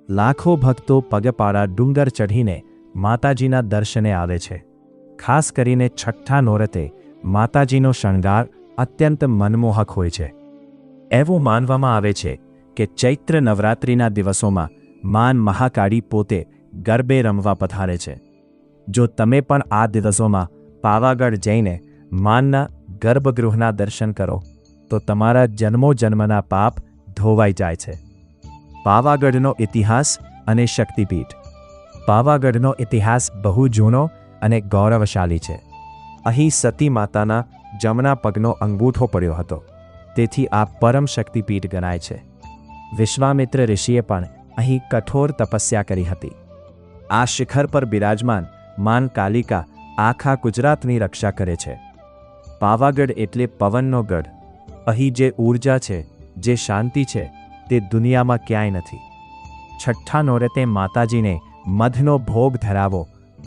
લાખો ભક્તો પગપાળા ડુંગર ચઢીને માતાજીના દર્શને આવે છે. ખાસ કરીને છઠ્ઠા નોરતે માતાજીનો શણગાર અત્યંત મનમોહક હોય છે. એવું માનવામાં આવે છે કે ચૈત્ર નવરાત્રિના દિવસોમાં માન મહાકાળી પોતે ગરબે રમવા પધારે છે. જો તમે પણ આ દિવસોમાં પાવાગઢ જઈને માનના ગર્ભગૃહના દર્શન કરો તો તમારા જન્મોજન્મના પાપ ધોવાઈ જાય છે. પાવાગઢનો ઇતિહાસ અને શક્તિપીઠ. પાવાગઢનો ઇતિહાસ બહુ જૂનો અને ગૌરવશાળી છે. અહીં સતી માતાના જમણા પગનો અંગૂઠો પડ્યો હતો, તેથી આ પરમ શક્તિપીઠ ગણાય છે. વિશ્વામિત્ર ઋષિએ પણ અહીં કઠોર તપસ્યા કરી હતી. આ શિખર પર બિરાજમાન માન કાલિકા આખા ગુજરાતની રક્ષા કરે છે. પાવાગઢ એટલે પવનનો ગઢ. અહીં જે ઊર્જા છે, જે શાંતિ છે, તે દુનિયામાં ક્યાંય નથી. છઠ્ઠા નોરતે માતાજીને મધનો ભોગ ધરાવો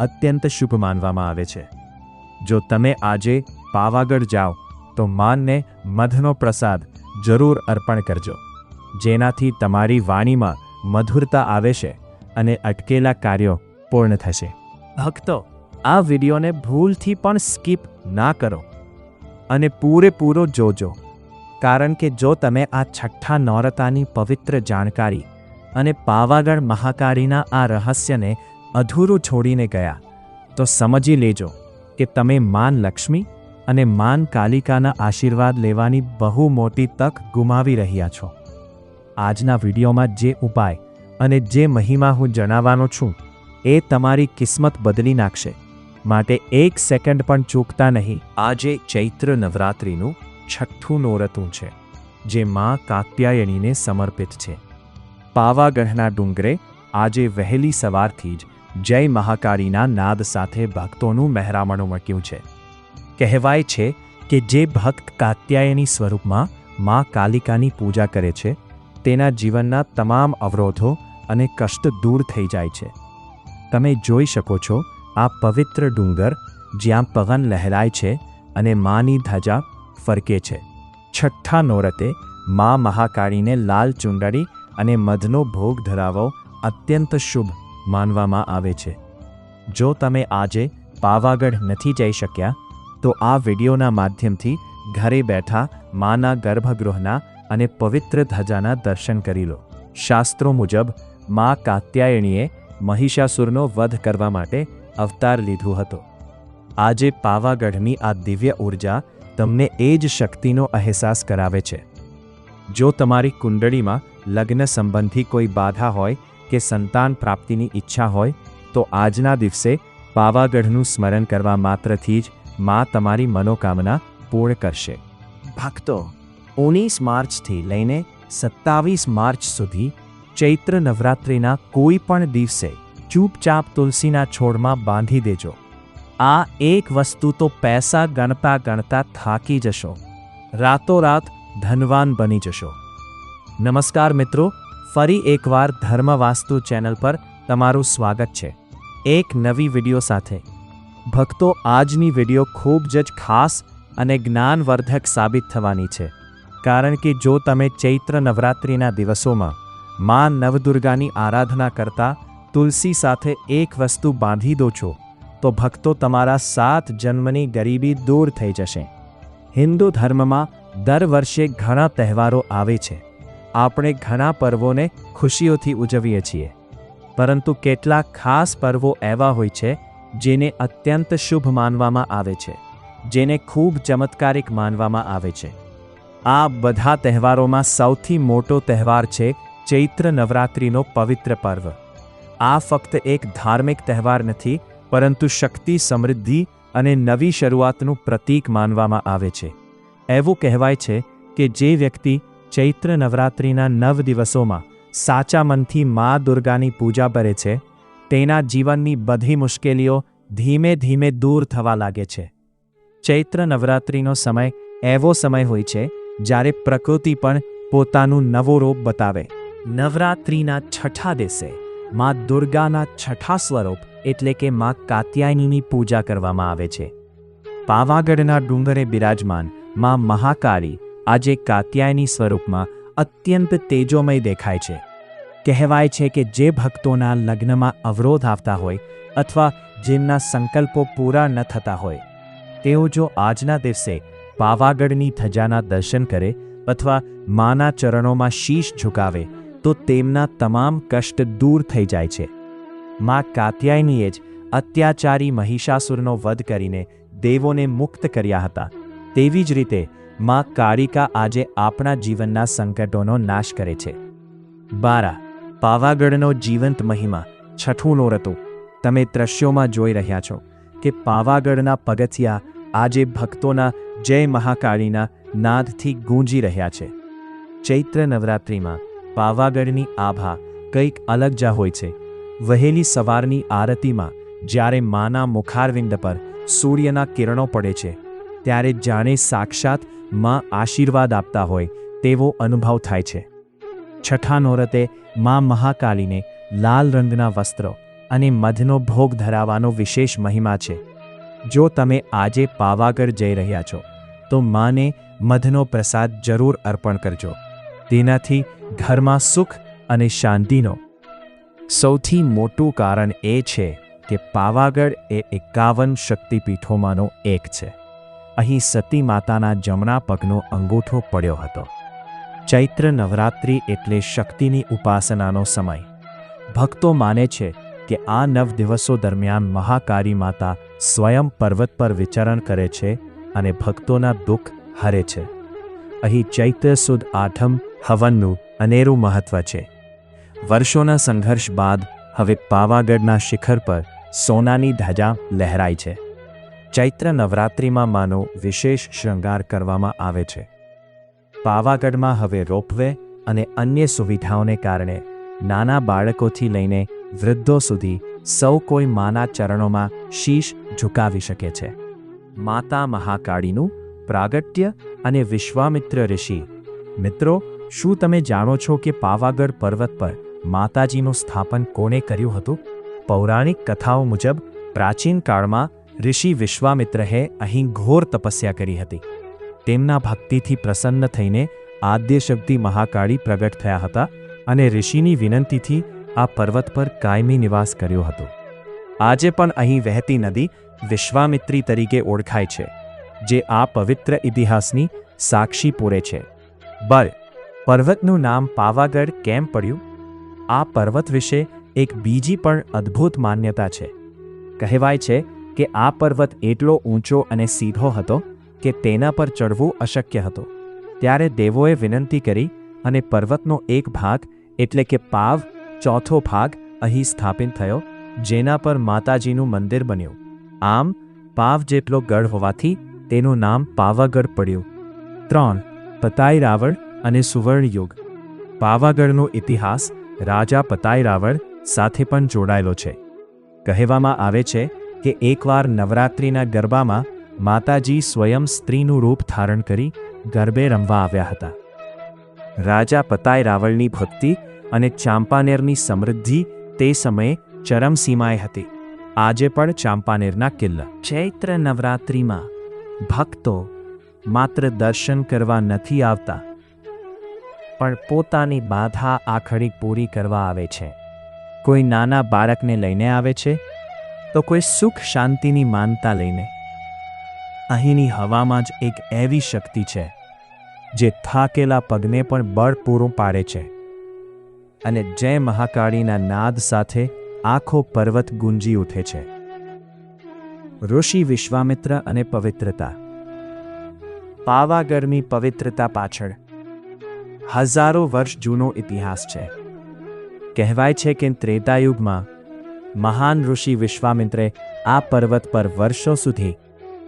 અત્યંત શુભ માનવામાં આવે છે. જો તમે આજે પાવાગઢ જાઓ તો માનને મધનો પ્રસાદ જરૂર અર્પણ કરજો, જેનાથી તમારી વાણીમાં મધુરતા આવે છે અને અટકેલા કાર્યો પૂર્ણ થશે. ભક્તો, આ વિડીયોને ભૂલથી પણ સ્કીપ ના કરો અને પૂરેપૂરો જોજો, કારણ કે જો તમે આ છઠ્ઠા નોરતાની પવિત્ર જાણકારી અને પાવાગઢ મહાકાળીના આ રહસ્યને અધૂરું છોડીને ગયા તો સમજી લેજો કે તમે માન લક્ષ્મી અને માન કાલિકાના આશીર્વાદ લેવાની બહુ મોટી તક ગુમાવી રહ્યા છો. આજના વિડીયોમાં જે ઉપાય અને જે મહિમા હું જણાવવાનો છું એ તમારી કિસ્મત બદલી નાખશે, માટે એક સેકન્ડ પણ ચૂકતા નહીં. આજે ચૈત્ર નવરાત્રિનું છઠ્ઠું નોરતું છે, જે માં કાત્યાયનીને સમર્પિત છે. પાવાગઢના ડુંગરે આજે વહેલી સવારથી જ જય મહાકાળીના નાદ સાથે ભક્તોનું મહેરામણું મચ્યું છે. કહેવાય છે કે જે ભક્ત કાત્યાયની સ્વરૂપમાં માં કાલિકાની પૂજા કરે છે તેના જીવનના તમામ અવરોધો અને કષ્ટ દૂર થઈ જાય છે. તમે જોઈ શકો છો આ પવિત્ર ડુંગર જ્યાં પવન લહેરાય છે અને માની ધજા ફરકે છે. છઠ્ઠા નોરતે મા મહાકાળીને લાલ ચુંદડી અને મધનો ભોગ ધરાવવો અત્યંત શુભ માનવામાં આવે છે. જો તમે આજે પાવાગઢ નથી જઈ શક્યા તો આ વિડીયોના માધ્યમથી ઘરે બેઠા માના ગર્ભગૃહના અને પવિત્ર ધજાના દર્શન કરી લો. શાસ્ત્રો મુજબ મા કાત્યાયણીએ મહિષાસુરનો વધ કરવા માટે અવતાર લીધું હતો. આજે પાવાગઢની આ દિવ્ય ઊર્જા તમને એ જ શક્તિનો અહેસાસ કરાવે છે. જો તમારી કુંડળીમાં લગ્ન સંબંધી કોઈ બાધા હોય કે સંતાન પ્રાપ્તિની ઈચ્છા હોય તો આજના દિવસે પાવાગઢનું સ્મરણ કરવા માત્રથી જ માં તમારી મનોકામના પૂર્ણ કરશે. ભક્તો, 19 માર્ચથી લઈને 27 માર્ચ સુધી ચૈત્ર નવરાત્રિના કોઈ પણ દિવસે ચૂપચાપ તુલસીના છોડમાં બાંધી દેજો. આ એક વસ્તુ તો પૈસા ગણતા ગણતા થાકી જશો, રાતોરાત ધનવાન બની જશો. નમસ્કાર મિત્રો, ફરી એકવાર ધર્મવાસ્તુ ચેનલ પર તમારું સ્વાગત છે એક નવી વિડીયો સાથે. ભક્તો, આજની વિડીયો ખૂબ જ ખાસ અને જ્ઞાનવર્ધક સાબિત થવાની છે, કારણ કે જો તમે ચૈત્ર નવરાત્રિના દિવસોમાં માં નવદુર્ગાની આરાધના કરતા તુલસી સાથે એક વસ્તુ બાંધી દો છો તો ભક્તો તમારા 7 જન્મની ગરીબી દૂર થઈ જશે. હિન્દુ ધર્મમાં દર વર્ષે ઘણા તહેવારો આવે છે. આપણે ઘણા પર્વોને ખુશીઓથી ઉજવીએ છીએ, પરંતુ કેટલાક ખાસ પર્વો એવા હોય છે જેને અત્યંત શુભ માનવામાં આવે છે. જેને ખૂબ ચમત્કારિક માનવામાં આવે છે. આ બધા તહેવારોમાં સૌથી મોટો તહેવાર છે ચૈત્ર નવરાત્રિનો પવિત્ર પર્વ. આ ફક્ત એક ધાર્મિક તહેવાર નથી, પરંતુ શક્તિ, સમૃદ્ધિ અને નવી શરૂઆતનું પ્રતીક માનવામાં આવે છે. એવું કહેવાય છે કે જે વ્યક્તિ ચૈત્ર નવરાત્રિના 9 દિવસોમાં સાચા મનથી મા દુર્ગાની પૂજા કરે છે, તેના જીવનની બધી મુશ્કેલીઓ ધીમે ધીમે દૂર થવા લાગે છે. ચૈત્ર નવરાત્રિનો સમય એવો સમય હોય છે જ્યારે પ્રકૃતિ પણ પોતાનું નવો રૂપ બતાવે. નવરાત્રિના છઠ્ઠા દિવસે મા દુર્ગાના છઠ્ઠા સ્વરૂપ એટલે કે મા કાત્યાયનીની પૂજા કરવામાં આવે છે. પાવાગઢના ડુંગરે બિરાજમાન મા મહાકાળી આજે કાત્યાયની સ્વરૂપમાં અત્યંત તેજોમય દેખાય છે. કહેવાય છે કે જે ભક્તોના લગ્નમાં અવરોધ આવતા હોય અથવા જેમના સંકલ્પો પૂરા ન થતા હોય, તેઓ જો આજના દિવસે પાવાગઢની ધજાના દર્શન કરે અથવા માના ચરણોમાં શીશ ઝુકાવે તો તેમના તમામ કષ્ટ દૂર થઈ જાય છે. મા કાત્યાયનીએ જ અત્યાચારી મહિષાસુરનો વધ કરીને દેવોને મુક્ત કર્યા હતા. તેવી જ રીતે મા કાળિકા આજે આપણા જીવનના સંકટોનો નાશ કરે છે. 12. પાવાગઢનો જીવંત મહિમા. છઠ્ઠું નોરતું. તમે દ્રશ્યોમાં જોઈ રહ્યા છો કે પાવાગઢના પગથિયા આજે ભક્તોના જય મહાકાળીના નાદથી ગૂંજી રહ્યા છે. ચૈત્ર નવરાત્રિમાં પાવાગઢની આભા કંઈક અલગ જ હોય છે. વહેલી સવારની આરતીમાં જ્યારે માના મુખારવિંદ પર સૂર્યના કિરણો પડે છે, ત્યારે જાણે સાક્ષાત મા આશીર્વાદ આપતા હોય તેવો અનુભવ થાય છે. છઠ્ઠા નોરતે મા મહાકાળીને લાલ રંગના વસ્ત્રો અને મધનો ભોગ ધરાવવાનો વિશેષ મહિમા છે. જો તમે આજે પાવાગઢ જઈ રહ્યા છો તો માને મધનો પ્રસાદ જરૂર અર્પણ કરજો. તેનાથી ઘરમાં સુખ અને શાંતિનો સૌથી મોટું કારણ એ છે કે પાવાગઢ એ 51 શક્તિપીઠોમાંનો એક છે. અહીં સતી માતાના જમણા પગનો અંગૂઠો પડ્યો હતો. ચૈત્ર નવરાત્રિ એટલે શક્તિની ઉપાસનાનો સમય. ભક્તો માને છે કે આ 9 દિવસો દરમિયાન મહાકાળી માતા સ્વયં પર્વત પર વિચરણ કરે છે અને ભક્તોના દુઃખ હરે છે. અહીં ચૈત્ર સુદ આઠમ હવનનું અનેરું મહત્વ છે. વર્ષોના સંઘર્ષ બાદ હવે પાવાગઢના શિખર પર સોનાની ધજા લહેરાય છે. ચૈત્ર નવરાત્રિમાં માનો વિશેષ શૃંગાર કરવામાં આવે છે. પાવાગઢમાં હવે રોપવે અને અન્ય સુવિધાઓને કારણે નાના બાળકોથી લઈને વૃદ્ધો સુધી સૌ કોઈ માના ચરણોમાં શીશ ઝુકાવી શકે છે. માતા મહાકાળીનું પ્રાગટ્ય અને વિશ્વામિત્ર ઋષિ. મિત્રો, શું તમે જાણો છો કે પાવાગઢ પર્વત પર માતાજીનું સ્થાપન કોણે કર્યું હતું? પૌરાણિક કથાઓ મુજબ પ્રાચીન કાળમાં ઋષિ વિશ્વામિત્રએ અહીં ઘોર તપસ્યા કરી હતી. તેમના ભક્તિથી પ્રસન્ન થઈને આદ્યશક્તિ મહાકાળી પ્રગટ થયા હતા અને ઋષિની વિનંતીથી આ પર્વત પર કાયમી નિવાસ કર્યો હતો. આજે પણ અહીં વહેતી નદી વિશ્વામિત્રી તરીકે ઓળખાય છે, જે આ પવિત્ર ઇતિહાસની સાક્ષી પૂરે છે. પર્વતનું નામ પાવાગઢ કેમ પડ્યું? આ પર્વત વિશે એક બીજી પણ અદ્ભુત માન્યતા છે. કહેવાય છે કે આ પર્વત એટલો ઊંચો અને સીધો હતો કે તેના પર ચડવું અશક્ય હતું. ત્યારે દેવોએ વિનંતી કરી અને પર્વતનો એક ભાગ એટલે કે પાવ, ચોથો ભાગ અહીં સ્થાપિત થયો, જેના પર માતાજીનું મંદિર બન્યું. આમ પાવ જેટલો ગઢ હોવાથી તેનું નામ પાવાગઢ પડ્યું. 3. પતાઈ રાવળ અને સુવર્ણયુગ. પાવાગઢનો ઇતિહાસ રાજા પતાઈ રાવળ સાથે પણ જોડાયેલો છે. કહેવામાં આવે છે કે એકવાર નવરાત્રિના ગરબામાં માતાજી સ્વયં સ્ત્રીનું રૂપ ધારણ કરી ગરબે રમવા આવ્યા હતા. રાજા પતાઈ રાવળની ભક્તિ અને ચાંપાનેરની સમૃદ્ધિ તે સમયે ચરમસીમાએ હતી. આજે પણ ચાંપાનેરના કિલ્લા. ચૈત્ર નવરાત્રિમાં ભક્તો માત્ર દર્શન કરવા નથી આવતા, પણ પોતાની બાધા આખડી પૂરી કરવા આવે છે. કોઈ નાના બાળકને લઈને આવે છે, તો કોઈ સુખ શાંતિની માનતા લઈને. અહીંની હવામાં જ એક એવી શક્તિ છે જે થાકેલા પગને પણ બળ પૂરું પાડે છે અને જય મહાકાળીના નાદ સાથે આખો પર્વત ગુંજી ઉઠે છે. ઋષિ વિશ્વામિત્ર અને પવિત્રતા. પાવાગઢની પવિત્રતા પાછળ હજારો વર્ષ જૂનો ઇતિહાસ છે. કહેવાય છે કે ત્રેતાયુગમાં મહાન ઋષિ વિશ્વામિત્રે આ પર્વત પર વર્ષો સુધી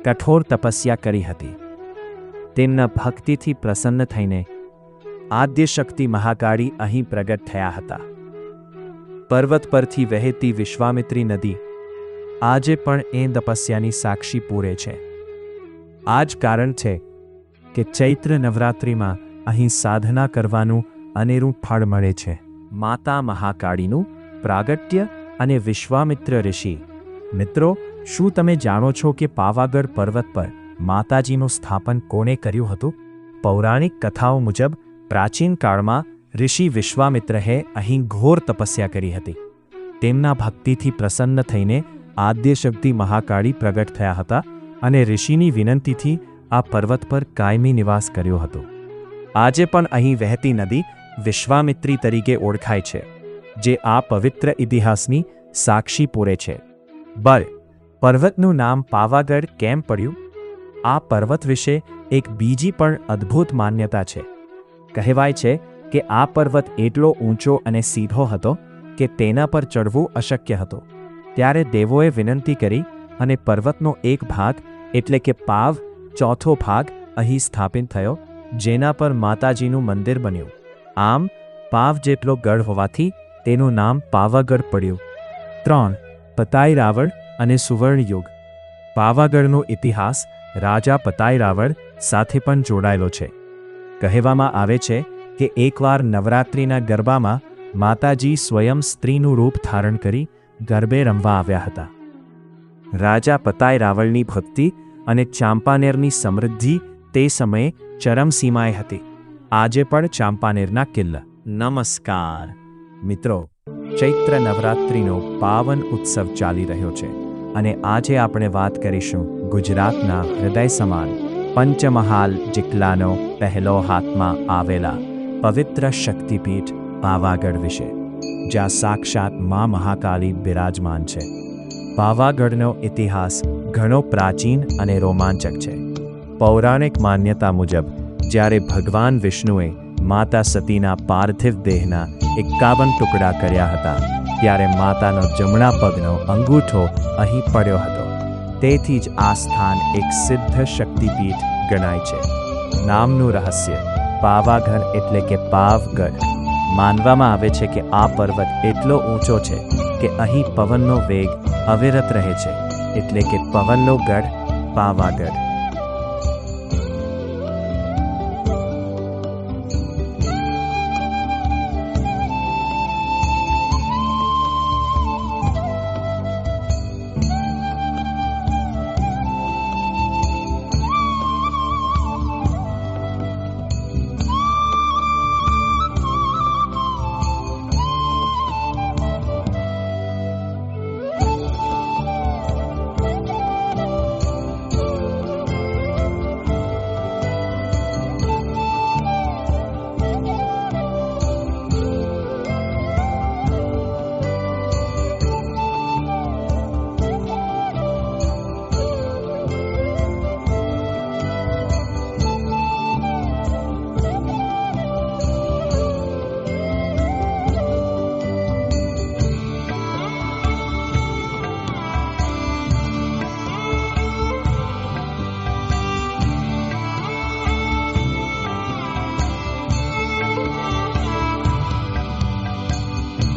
કઠોર તપસ્યા કરી હતી. તેમના ભક્તિથી પ્રસન્ન થઈને આદ્યશક્તિ મહાકાળી અહીં પ્રગટ થયા હતા. પર્વત પરથી વહેતી વિશ્વામિત્રી નદી આજે પણ એ તપસ્યાની સાક્ષી પૂરે છે. આ જ કારણ છે કે ચૈત્ર નવરાત્રિમાં અહીં સાધના કરવાનું અનેરું ફળ મળે છે. માતા મહાકાળીનું પ્રાગટ્ય અને વિશ્વામિત્ર ઋષિ. મિત્રો, શું તમે જાણો છો કે પાવાગઢ પર્વત પર માતાજીનું સ્થાપન કોણે કર્યું હતું? પૌરાણિક કથાઓ મુજબ પ્રાચીન કાળમાં ઋષિ વિશ્વામિત્રએ અહીં ઘોર તપસ્યા કરી હતી. તેમના ભક્તિથી પ્રસન્ન થઈને આદ્યશક્તિ મહાકાળી પ્રગટ થયા હતા અને ઋષિની વિનંતીથી આ પર્વત પર કાયમી નિવાસ કર્યો હતો. આજે પણ અહીં વહેતી નદી વિશ્વામિત્રી તરીકે ઓળખાય છે, જે આ પવિત્ર ઇતિહાસની સાક્ષી પૂરે છે. પર્વતનું નામ પાવાગઢ કેમ પડ્યું? આ પર્વત વિશે એક બીજી પણ અદ્ભુત માન્યતા છે. કહેવાય છે કે આ પર્વત એટલો ઊંચો અને સીધો હતો કે તેના પર ચડવું અશક્ય હતું. ત્યારે દેવોએ વિનંતી કરી અને પર્વતનો એક ભાગ એટલે કે પાવ, ચોથો ભાગ અહીં સ્થાપિત થયો, જેના પર માતાજીનું મંદિર બન્યું. આમ પાવ જેટલો ગઢ હોવાથી તેનું નામ પાવાગઢ પડ્યું. 3. પતાઈ રાવળ અને સુવર્ણયુગ. પાવાગઢનો ઇતિહાસ રાજા પતાઈ રાવળ સાથે પણ જોડાયેલો છે. કહેવામાં આવે છે કે એકવાર નવરાત્રિના ગરબામાં માતાજી સ્વયં સ્ત્રીનું રૂપ ધારણ કરી ગરબે રમવા આવ્યા હતા. રાજા પતાઈ રાવળની ભક્તિ અને ચાંપાનેરની સમૃદ્ધિ તે સમયે ચરમસીમાએ હતી. આજે પણ ચાંપાનેરના કિલ્લા. નમસ્કાર મિત્રો, ચૈત્ર નવરાત્રિનો પાવન ઉત્સવ ચાલી રહ્યો છે અને આજે આપણે વાત કરીશું ગુજરાતના હૃદય સમાન પંચમહાલ જિલ્લાનો પહેલો હાથમાં આવેલા પવિત્ર શક્તિપીઠ પાવાગઢ વિશે, જ્યાં સાક્ષાત મા મહાકાળી બિરાજમાન છે. પાવાગઢનો ઇતિહાસ ઘણો પ્રાચીન અને રોમાંચક છે. પૌરાણિક માન્યતા મુજબ જ્યારે ભગવાન વિષ્ણુએ માતા સતીના પાર્થિવ દેહના 51 ટુકડા કર્યા હતા, ત્યારે માતાનો જમણા પગનો અંગૂઠો અહીં પડ્યો હતો. તેથી જ આ સ્થાન એક સિદ્ધ શક્તિપીઠ ગણાય છે. નામનું રહસ્ય. પાવાગઢ એટલે કે પાવગઢ. માનવામાં આવે છે કે આ પર્વત એટલો ઊંચો છે કે અહીં પવનનો વેગ અવિરત રહે છે, એટલે કે પવનનો ગઢ પાવાગઢ.